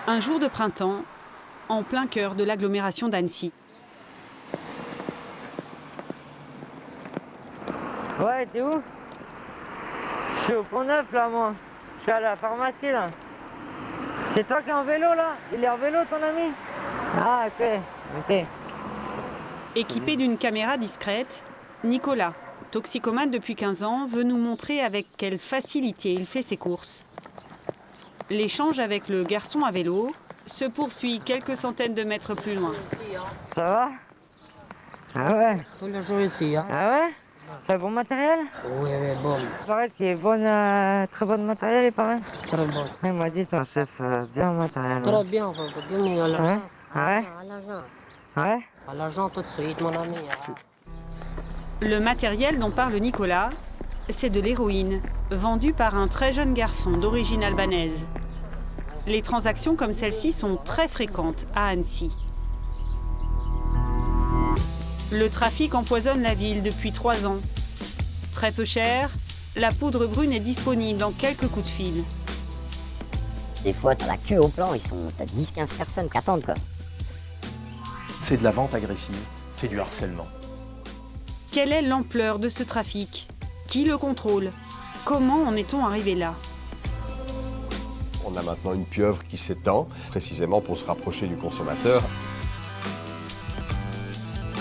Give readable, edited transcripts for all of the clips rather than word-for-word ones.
Un jour de printemps, en plein cœur de l'agglomération d'Annecy. Ouais, t'es où? Je suis au Pont-Neuf là, moi. Je suis à la pharmacie là. C'est toi qui es en vélo là? Il est en vélo ton ami? Ah, ok. Équipé d'une caméra discrète, Nicolas, toxicomane depuis 15 ans, veut nous montrer avec quelle facilité il fait ses courses. L'échange avec le garçon à vélo se poursuit quelques centaines de mètres plus loin. Ça va? Ah ouais? Tous les jours ici, hein? Ah ouais? C'est un bon matériel? Oui, bon, Il paraît qu'il est très bon matériel, il paraît. très bon. Il m'a dit ton chef, bien matériel. Très bien, on va vous donner à Ouais? l'argent. Ah ouais? À l'argent. Ouais? À l'argent tout de suite, mon ami. Hein. Le matériel dont parle Nicolas, c'est de l'héroïne, vendue par un très jeune garçon d'origine albanaise. Les transactions comme celle-ci sont très fréquentes à Annecy. Le trafic empoisonne la ville depuis 3 ans. Très peu cher, la poudre brune est disponible en quelques coups de fil. Des fois, t'as la queue au plan, t'as 10-15 personnes qui attendent, quoi. C'est de la vente agressive, c'est du harcèlement. Quelle est l'ampleur de ce trafic? Qui le contrôle? Comment en est-on arrivé là? On a maintenant une pieuvre qui s'étend, précisément pour se rapprocher du consommateur.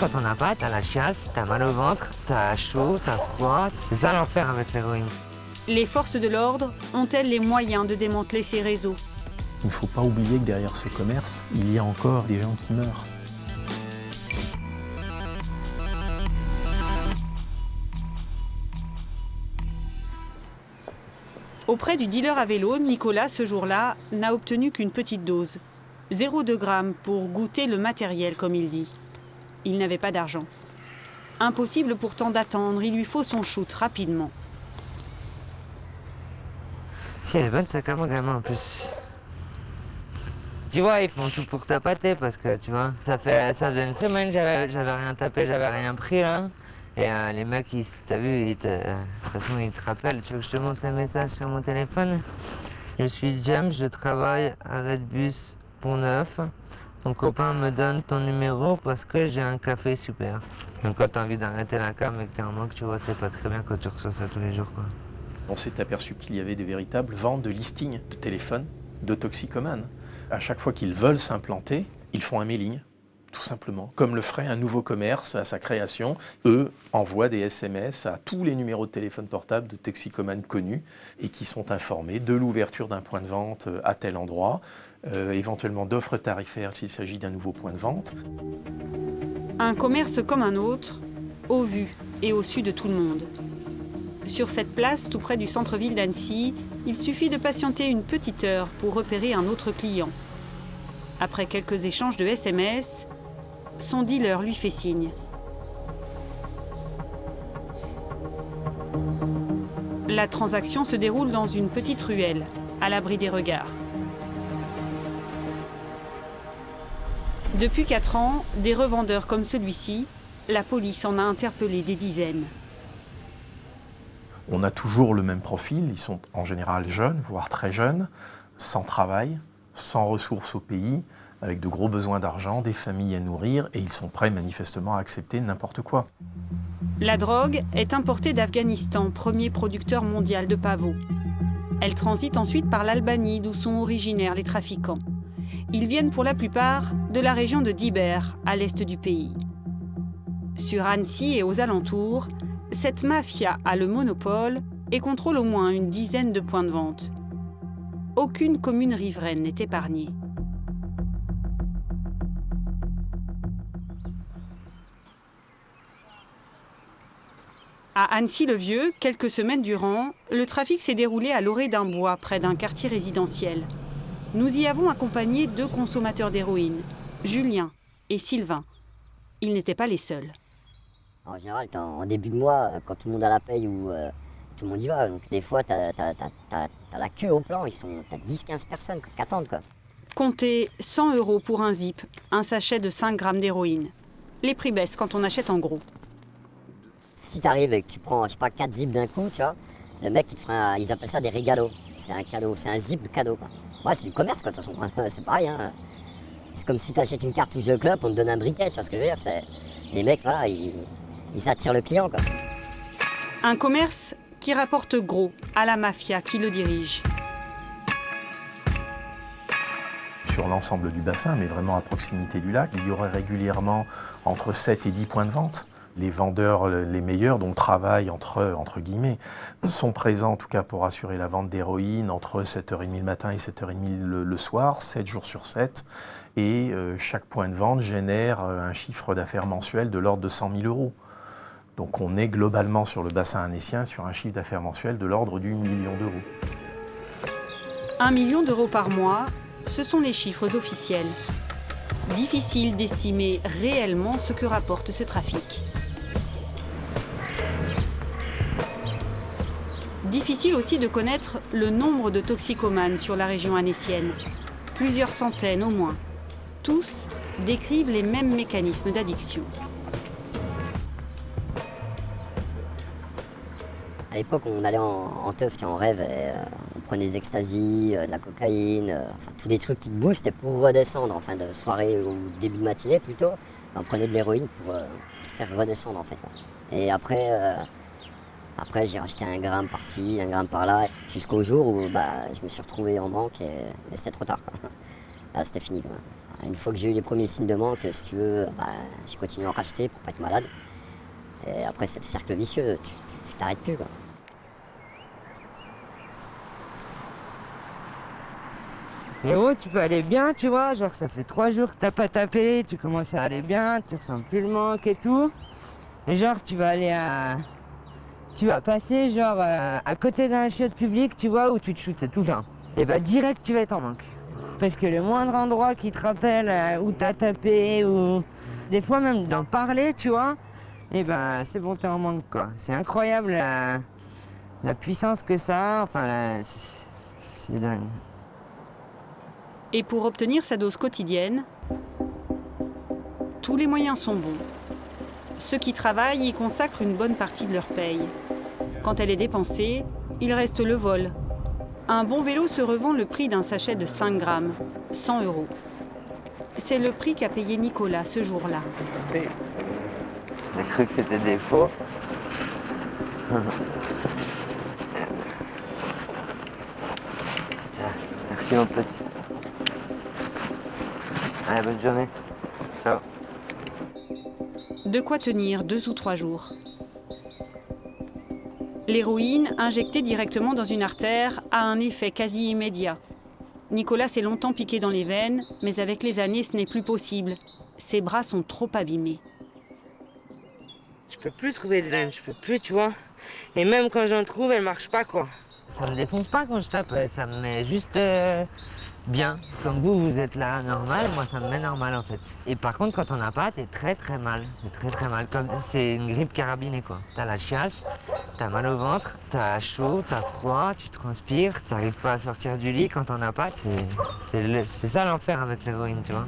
Quand on n'a pas, t'as la chiasse, t'as mal au ventre, t'as chaud, t'as froid. C'est ça l'enfer avec l'héroïne. Les forces de l'ordre ont-elles les moyens de démanteler ces réseaux? Il ne faut pas oublier que derrière ce commerce, il y a encore des gens qui meurent. Auprès du dealer à vélo, Nicolas, ce jour-là, n'a obtenu qu'une petite dose. 0,2 g pour goûter le matériel, comme il dit. Il n'avait pas d'argent. Impossible pourtant d'attendre, il lui faut son shoot rapidement. Si elle est bonne, c'est comme un gamin en plus. Tu vois, ils font tout pour tapater parce que tu vois, ça faisait une semaine, j'avais rien tapé, j'avais rien pris là. Et les mecs, t'as vu, de toute façon, ils te rappellent. Tu veux que je te montre un message sur mon téléphone? Je suis James, je travaille à Redbus Pont-Neuf. Ton copain me donne ton numéro parce que j'ai un café super. Donc quand t'as envie d'arrêter la cam et que t'es en manque, tu vois, t'es pas très bien quand tu reçois ça tous les jours, quoi. On s'est aperçu qu'il y avait des véritables ventes de listings de téléphones de toxicomanes. À chaque fois qu'ils veulent s'implanter, ils font un mailing, tout simplement. Comme le ferait un nouveau commerce à sa création. Eux envoient des SMS à tous les numéros de téléphone portable de toxicomanes connus et qui sont informés de l'ouverture d'un point de vente à tel endroit, éventuellement d'offres tarifaires s'il s'agit d'un nouveau point de vente. Un commerce comme un autre, au vu et au su de tout le monde. Sur cette place, tout près du centre-ville d'Annecy, il suffit de patienter une petite heure pour repérer un autre client. Après quelques échanges de SMS, son dealer lui fait signe. La transaction se déroule dans une petite ruelle, à l'abri des regards. Depuis 4 ans, des revendeurs comme celui-ci, la police en a interpellé des dizaines. On a toujours le même profil, ils sont en général jeunes, voire très jeunes, sans travail, sans ressources au pays, avec de gros besoins d'argent, des familles à nourrir, et ils sont prêts manifestement à accepter n'importe quoi. La drogue est importée d'Afghanistan, premier producteur mondial de pavots. Elle transite ensuite par l'Albanie, d'où sont originaires les trafiquants. Ils viennent pour la plupart de la région de Diber, à l'est du pays. Sur Annecy et aux alentours, cette mafia a le monopole et contrôle au moins une dizaine de points de vente. Aucune commune riveraine n'est épargnée. À Annecy-le-Vieux, quelques semaines durant, le trafic s'est déroulé à l'orée d'un bois, près d'un quartier résidentiel. Nous y avons accompagné 2 consommateurs d'héroïne, Julien et Sylvain. Ils n'étaient pas les seuls. En général, en début de mois, quand tout le monde a la paye ou tout le monde y va, donc des fois, t'as la queue au plan, t'as 10-15 personnes qui attendent, quoi. Comptez 100 € pour un zip, un sachet de 5 grammes d'héroïne. Les prix baissent quand on achète en gros. Si t'arrives et que tu prends, je sais pas, 4 zips d'un coup, tu vois, le mec, ils appellent ça des régalos. c'est un cadeau, c'est un zip cadeau, quoi. Ouais, c'est du commerce, quoi, de toute façon. C'est pareil, hein. C'est comme si tu achètes une cartouche de clope, on te donne un briquet, tu vois ce que je veux dire. Les mecs, voilà, ils attirent le client, quoi. Un commerce qui rapporte gros à la mafia qui le dirige. Sur l'ensemble du bassin, mais vraiment à proximité du lac, il y aurait régulièrement entre 7 et 10 points de vente. Les vendeurs les meilleurs, dont travaillent entre guillemets, sont présents en tout cas pour assurer la vente d'héroïne entre 7h30 le matin et 7h30 le soir, 7 jours sur 7. Et chaque point de vente génère un chiffre d'affaires mensuel de l'ordre de 100 000 euros. Donc on est globalement sur le bassin annécien sur un chiffre d'affaires mensuel de l'ordre du million d'euros. 1 million d'euros par mois, ce sont les chiffres officiels. Difficile d'estimer réellement ce que rapporte ce trafic. Difficile aussi de connaître le nombre de toxicomanes sur la région annécienne. Plusieurs centaines au moins. Tous décrivent les mêmes mécanismes d'addiction. À l'époque, on allait en teuf, en rêve, et, on prenait des ecstasy, de la cocaïne, enfin tous des trucs qui te boostent, et pour redescendre en fin de soirée ou début de matinée plutôt, on prenait de l'héroïne pour te faire redescendre en fait, quoi. Et après j'ai racheté 1 gramme par-ci, 1 gramme par-là, jusqu'au jour où je me suis retrouvé en manque et c'était trop tard, quoi. Là, c'était fini, quoi. Une fois que j'ai eu les premiers signes de manque, si tu veux, j'ai continué à en racheter pour pas être malade. Et après, c'est le cercle vicieux, tu t'arrêtes plus, quoi. Et oh, tu peux aller bien, tu vois, genre ça fait 3 jours que t'as pas tapé, tu commences à aller bien, tu ressens plus le manque et tout. Et genre tu vas passer genre à côté d'un chiotte public, tu vois, où tu te shootes tout le temps. Et direct tu vas être en manque. Parce que le moindre endroit qui te rappelle où t'as tapé, ou des fois même d'en parler, tu vois, et c'est bon, t'es en manque, quoi. C'est incroyable la puissance que ça a, enfin c'est dingue. Et pour obtenir sa dose quotidienne, tous les moyens sont bons. Ceux qui travaillent y consacrent une bonne partie de leur paye. Quand elle est dépensée, il reste le vol. Un bon vélo se revend le prix d'un sachet de 5 grammes, 100 €. C'est le prix qu'a payé Nicolas ce jour-là. J'ai cru que c'était des faux. Merci mon petit. Allez, bonne journée. Ciao. De quoi tenir 2 ou 3 jours. L'héroïne, injectée directement dans une artère, a un effet quasi immédiat. Nicolas s'est longtemps piqué dans les veines, mais avec les années, ce n'est plus possible. Ses bras sont trop abîmés. Je peux plus trouver de veine, je peux plus, tu vois. Et même quand j'en trouve, elle marche pas, quoi. Ça me défonce pas quand je tape, ça me met juste bien. Comme vous êtes là normal, moi ça me met normal en fait. Et par contre, quand on n'a pas, t'es très très mal. T'es très mal. Comme c'est une grippe carabinée, quoi. T'as la chiasse, t'as mal au ventre, t'as chaud, t'as froid, tu transpires, t'arrives pas à sortir du lit quand on n'a pas. C'est ça l'enfer avec l'héroïne, tu vois.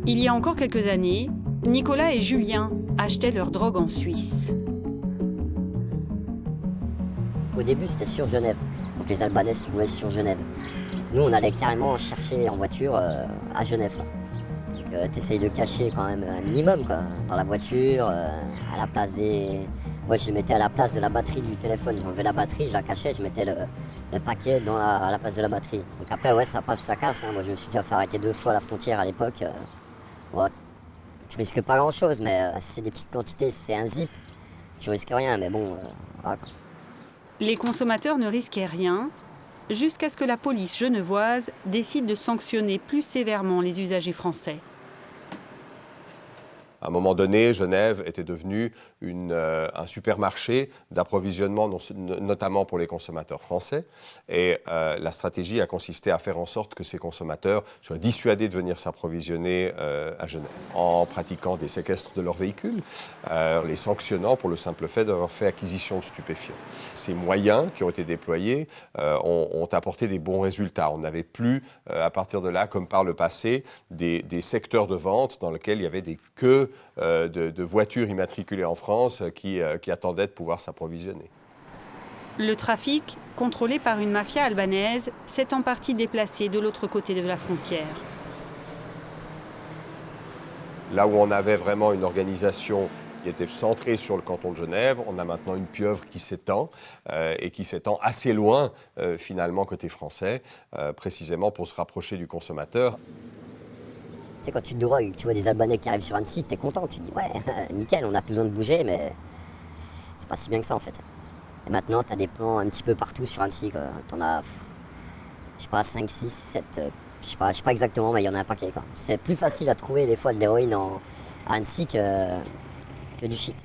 Il y a encore quelques années, Nicolas et Julien achetaient leur drogue en Suisse. Au début, c'était sur Genève. Donc les Albanais se trouvaient sur Genève. Nous, on allait carrément chercher en voiture à Genève, là. Donc t'essayes de cacher quand même un minimum, quoi. Dans la voiture, à la place des... Moi, je mettais à la place de la batterie du téléphone. J'enlevais la batterie, je la cachais, je mettais le paquet à la place de la batterie. Donc après, ouais, ça passe ou ça casse, hein. Moi, je me suis déjà fait arrêter 2 fois à la frontière à l'époque. Ouais, tu risques pas grand-chose, mais si c'est des petites quantités, si c'est un zip, tu risques rien, mais bon, voilà. Les consommateurs ne risquaient rien, jusqu'à ce que la police genevoise décide de sanctionner plus sévèrement les usagers français. À un moment donné, Genève était devenue un supermarché d'approvisionnement, notamment pour les consommateurs français. Et la stratégie a consisté à faire en sorte que ces consommateurs soient dissuadés de venir s'approvisionner à Genève, en pratiquant des séquestres de leurs véhicules, les sanctionnant pour le simple fait d'avoir fait acquisition de stupéfiants. Ces moyens qui ont été déployés ont apporté des bons résultats. On n'avait plus, à partir de là, comme par le passé, des secteurs de vente dans lesquels il y avait des queues de voitures immatriculées en France qui attendaient de pouvoir s'approvisionner. Le trafic, contrôlé par une mafia albanaise, s'est en partie déplacé de l'autre côté de la frontière. Là où on avait vraiment une organisation qui était centrée sur le canton de Genève, on a maintenant une pieuvre qui s'étend et qui s'étend assez loin finalement côté français, précisément pour se rapprocher du consommateur. Tu sais, quand tu te drogues, tu vois des Albanais qui arrivent sur Annecy, t'es content, tu te dis ouais, nickel, on n'a plus besoin de bouger, mais c'est pas si bien que ça en fait. Et maintenant, t'as des plans un petit peu partout sur Annecy, quoi. T'en as, je sais pas, 5, 6, 7, je sais pas exactement, mais il y en a un paquet, quoi. C'est plus facile à trouver des fois de l'héroïne à Annecy que du shit.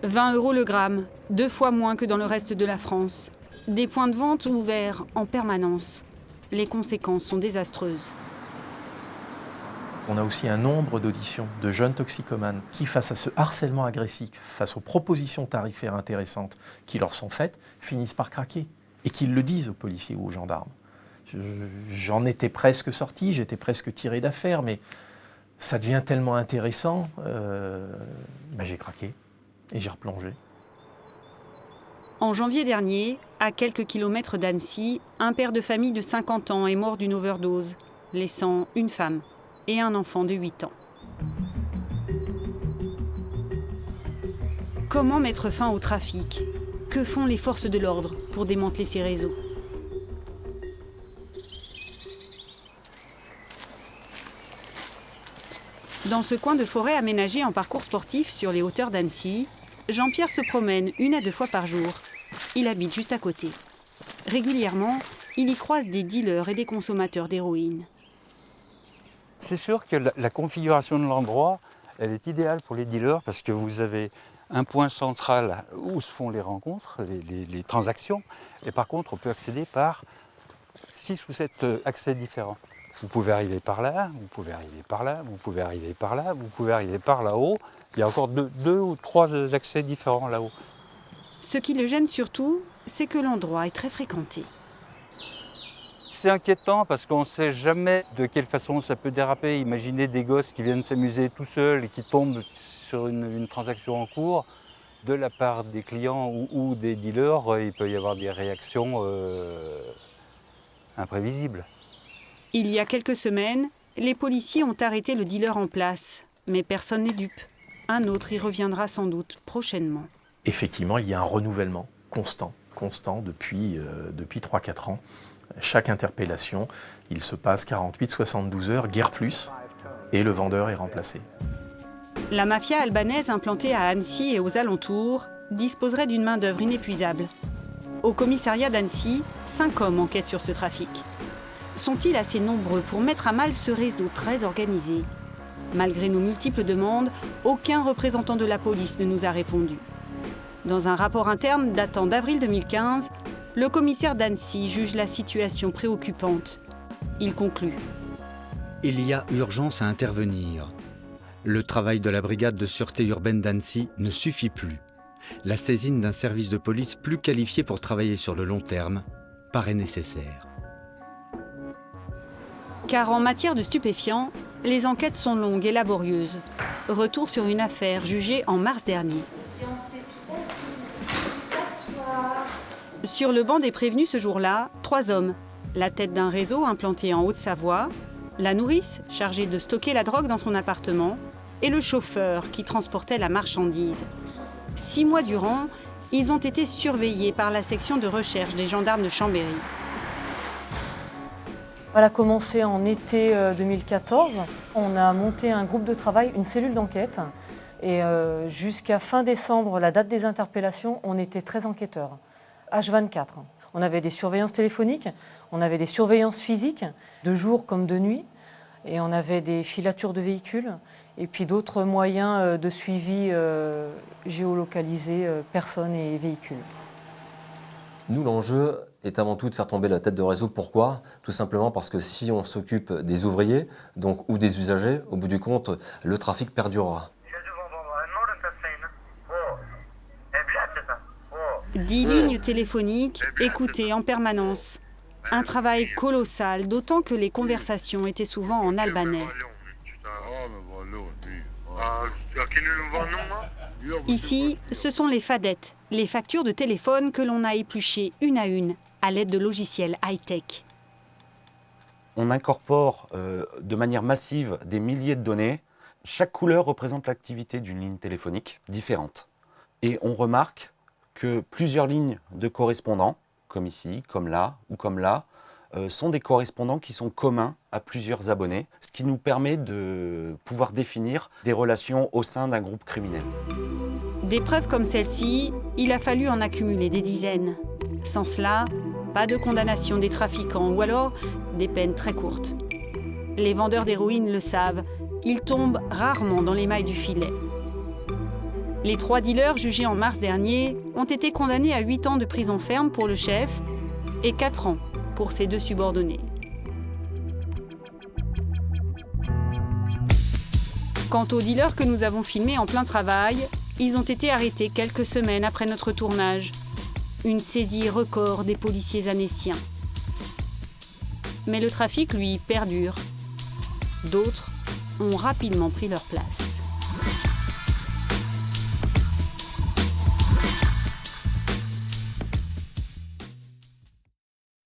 20 € le gramme, 2 fois moins que dans le reste de la France. Des points de vente ouverts en permanence. Les conséquences sont désastreuses. On a aussi un nombre d'auditions de jeunes toxicomanes qui, face à ce harcèlement agressif, face aux propositions tarifaires intéressantes qui leur sont faites, finissent par craquer et qu'ils le disent aux policiers ou aux gendarmes. J'en étais presque sorti, j'étais presque tiré d'affaire, mais ça devient tellement intéressant, j'ai craqué et j'ai replongé. En janvier dernier, à quelques kilomètres d'Annecy, un père de famille de 50 ans est mort d'une overdose, laissant une femme et un enfant de 8 ans. Comment mettre fin au trafic? Que font les forces de l'ordre pour démanteler ces réseaux? Dans ce coin de forêt aménagé en parcours sportif sur les hauteurs d'Annecy, Jean-Pierre se promène 1 à 2 fois par jour. Il habite juste à côté. Régulièrement, il y croise des dealers et des consommateurs d'héroïne. C'est sûr que la configuration de l'endroit, elle est idéale pour les dealers parce que vous avez un point central où se font les rencontres, les transactions. Et par contre, on peut accéder par 6 ou 7 accès différents. Vous pouvez arriver par là, vous pouvez arriver par là, vous pouvez arriver par là, vous pouvez arriver par là-haut. Il y a encore 2 ou 3 accès différents là-haut. Ce qui le gêne surtout, c'est que l'endroit est très fréquenté. C'est inquiétant parce qu'on ne sait jamais de quelle façon ça peut déraper. Imaginez des gosses qui viennent s'amuser tout seuls et qui tombent sur une transaction en cours. De la part des clients ou des dealers, il peut y avoir des réactions imprévisibles. Il y a quelques semaines, les policiers ont arrêté le dealer en place. Mais personne n'est dupe. Un autre y reviendra sans doute prochainement. Effectivement, il y a un renouvellement constant depuis 3-4 ans. Chaque interpellation, il se passe 48-72 heures, guère plus, et le vendeur est remplacé. La mafia albanaise implantée à Annecy et aux alentours disposerait d'une main-d'œuvre inépuisable. Au commissariat d'Annecy, 5 hommes enquêtent sur ce trafic. Sont-ils assez nombreux pour mettre à mal ce réseau très organisé? Malgré nos multiples demandes, aucun représentant de la police ne nous a répondu. Dans un rapport interne datant d'avril 2015, le commissaire d'Annecy juge la situation préoccupante. Il conclut. Il y a urgence à intervenir. Le travail de la brigade de sûreté urbaine d'Annecy ne suffit plus. La saisine d'un service de police plus qualifié pour travailler sur le long terme paraît nécessaire. Car en matière de stupéfiants, les enquêtes sont longues et laborieuses. Retour sur une affaire jugée en mars dernier. Sur le banc des prévenus ce jour-là, 3 hommes. La tête d'un réseau implanté en Haute-Savoie, la nourrice chargée de stocker la drogue dans son appartement et le chauffeur qui transportait la marchandise. 6 mois durant, ils ont été surveillés par la section de recherche des gendarmes de Chambéry. Elle a commencé en été 2014. On a monté un groupe de travail, une cellule d'enquête. Et jusqu'à fin décembre, la date des interpellations, on était 13 enquêteurs. H24. On avait des surveillances téléphoniques, on avait des surveillances physiques, de jour comme de nuit, et on avait des filatures de véhicules, et puis d'autres moyens de suivi géolocalisés, personnes et véhicules. Nous, l'enjeu est avant tout de faire tomber la tête de réseau. Pourquoi? Tout simplement parce que si on s'occupe des ouvriers ou des usagers, au bout du compte, le trafic perdurera. 10 lignes téléphoniques écoutées en permanence. Un travail colossal, d'autant que les conversations étaient souvent en albanais. Ici, ce sont les fadettes, les factures de téléphone que l'on a épluchées une à une à l'aide de logiciels high-tech. On incorpore de manière massive des milliers de données. Chaque couleur représente l'activité d'une ligne téléphonique différente. Et on remarque que plusieurs lignes de correspondants, comme ici, comme là ou comme là, sont des correspondants qui sont communs à plusieurs abonnés, ce qui nous permet de pouvoir définir des relations au sein d'un groupe criminel. Des preuves comme celle-ci, il a fallu en accumuler des dizaines. Sans cela, pas de condamnation des trafiquants ou alors des peines très courtes. Les vendeurs d'héroïne le savent, ils tombent rarement dans les mailles du filet. Les 3 dealers jugés en mars dernier ont été condamnés à 8 ans de prison ferme pour le chef et 4 ans pour ses 2 subordonnés. Quant aux dealers que nous avons filmés en plein travail, ils ont été arrêtés quelques semaines après notre tournage. Une saisie record des policiers annéciens. Mais le trafic, lui, perdure. D'autres ont rapidement pris leur place.